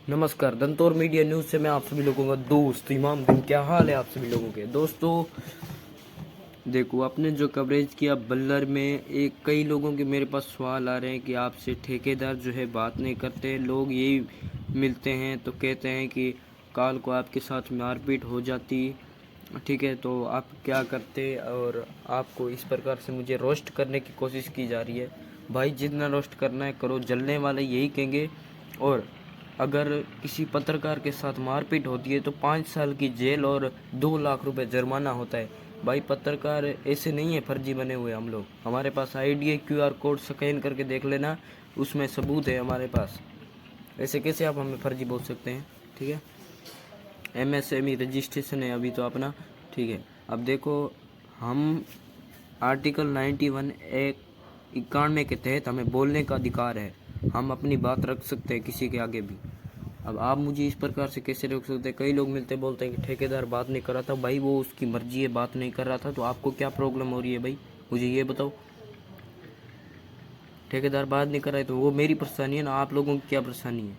नमस्कार, दंतौर media news से मैं आप सभी लोगों का दोस्त इमाम दिन। क्या हाल है आप सभी लोगों के दोस्तों। देखो, आपने जो कवरेज किया बल्लर में, एक कई लोगों के मेरे पास सवाल आ रहे हैं कि आपसे ठेकेदार जो है बात नहीं करते। लोग यही मिलते हैं तो कहते हैं कि काल को आपके साथ मारपीट हो जाती, ठीक है, तो आप क्या करते। और आपको इस प्रकार से मुझे रोस्ट करने की कोशिश की जा रही है। भाई, जितना रोस्ट करना है करो, जलने वाले यही कहेंगे। और अगर किसी पत्रकार के साथ मारपीट होती है तो 5 साल की जेल और 2 लाख रुपए जुर्माना होता है। भाई, पत्रकार ऐसे नहीं है फर्जी बने हुए हम लोग। हमारे पास आईडी है, QR कोड स्कैन करके देख लेना, उसमें सबूत है हमारे पास। ऐसे कैसे आप हमें फर्जी बोल सकते हैं, ठीक है। MSME रजिस्ट्रेशन है अभी तो अपना, ठीक है। अब देखो, हम आर्टिकल 91 एक 91 के तहत हमें बोलने का अधिकार है। हम अपनी बात रख सकते हैं किसी के आगे भी। अब आप मुझे इस प्रकार से कैसे रोक सकते हैं। कई लोग मिलते बोलते हैं कि ठेकेदार बात नहीं कर रहा था। भाई, वो उसकी मर्जी है, बात नहीं कर रहा था तो आपको क्या प्रॉब्लम हो रही है भाई, मुझे ये बताओ। ठेकेदार बात नहीं कर रहा है तो वो मेरी परेशानी है ना, आप लोगों की क्या परेशानी है,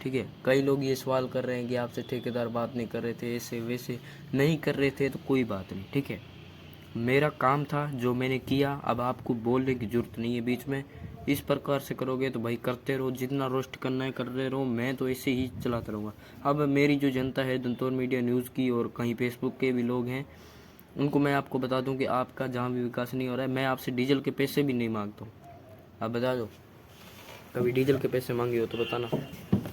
ठीक है। कई लोग ये सवाल कर रहे हैं कि आपसे ठेकेदार बात नहीं कर रहे थे, ऐसे वैसे नहीं कर रहे थे तो कोई बात नहीं, ठीक है। मेरा काम था जो मैंने किया। अब आपको बोलने की ज़रूरत नहीं है बीच में। इस प्रकार से करोगे तो भाई करते रहो, जितना रोस्ट करना है कर रहे रहो, मैं तो ऐसे ही चलाता रहूँगा। अब मेरी जो जनता है दंतौर मीडिया न्यूज़ की और कहीं फेसबुक के भी लोग हैं, उनको मैं आपको बता दूं कि आपका जहाँ भी विकास नहीं हो रहा है, मैं आपसे डीजल के पैसे भी नहीं मांगता हूँ। आप बता दो, कभी डीजल के पैसे मांगे हो तो बताना,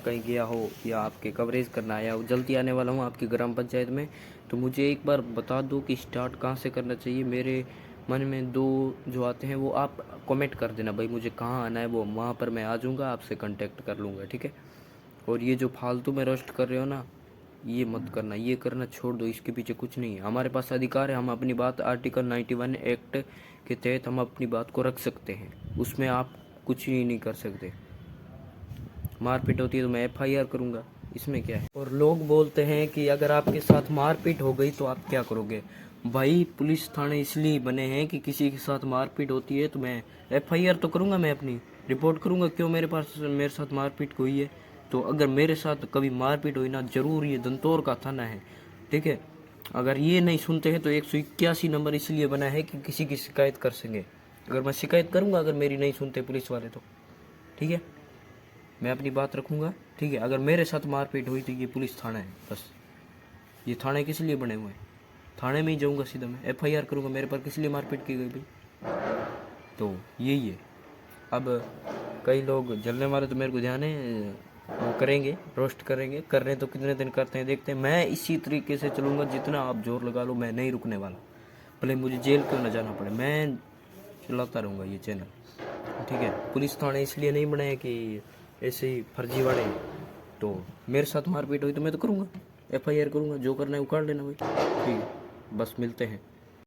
कहीं गया हो या आपके कवरेज करना आया हो। जल्दी आने वाला हूँ आपकी ग्राम पंचायत में, तो मुझे एक बार बता दो कि स्टार्ट कहाँ से करना चाहिए। मेरे मन में 2 जो आते हैं वो आप कमेंट कर देना भाई, मुझे कहाँ आना है, वो वहाँ पर मैं आ जाऊँगा, आपसे कांटेक्ट कर लूँगा, ठीक है। और ये जो फालतू में रोस्ट कर रहे हो ना, ये मत करना, ये करना छोड़ दो, इसके पीछे कुछ नहीं है। हमारे पास अधिकार है, हम अपनी बात आर्टिकल 91 एक्ट के तहत हम अपनी बात को रख सकते हैं, उसमें आप कुछ ही नहीं कर सकते। मारपीट होती है तो मैं FIR करूँगा, इसमें क्या है। और लोग बोलते हैं कि अगर आपके साथ मारपीट हो गई तो आप क्या करोगे। भाई, पुलिस थाने इसलिए बने हैं कि किसी के साथ मारपीट होती है तो मैं FIR तो करूँगा, मैं अपनी रिपोर्ट करूँगा, क्यों मेरे साथ मारपीट हुई है। तो अगर मेरे साथ कभी मारपीट हुई ना, जरूर ये दंतौर का थाना है, ठीक है। अगर ये नहीं सुनते हैं तो 181 नंबर इसलिए बना है कि किसी की शिकायत कर सकें। अगर मैं शिकायत करूँगा, अगर मेरी नहीं सुनते पुलिस वाले तो, ठीक है, मैं अपनी बात रखूँगा, ठीक है। अगर मेरे साथ मारपीट हुई तो ये पुलिस थाना है, बस। ये थाने किस लिए बने हुए हैं, थाने में ही जाऊँगा सीधा, मैं FIR करूँगा मेरे पर किस लिए मारपीट की गई भाई। तो यही है। अब कई लोग जलने वाले तो मेरे को ध्यान है, वो करेंगे, रोस्ट करेंगे, कर रहे तो कितने दिन करते हैं देखते हैं। मैं इसी तरीके से चलूँगा, जितना आप जोर लगा लो मैं नहीं रुकने वाला, भले मुझे जेल क्यों ना जाना पड़े, मैं चलाता रहूँगा ये चैनल, ठीक है। पुलिस थाने इसलिए नहीं बनाए कि ऐसे ही फर्जीवाड़े। तो मेरे साथ मारपीट हुई तो मैं तो करूँगा, FIR करूँगा, जो करना है उखाड़ लेना भाई, ठीक है। बस मिलते हैं।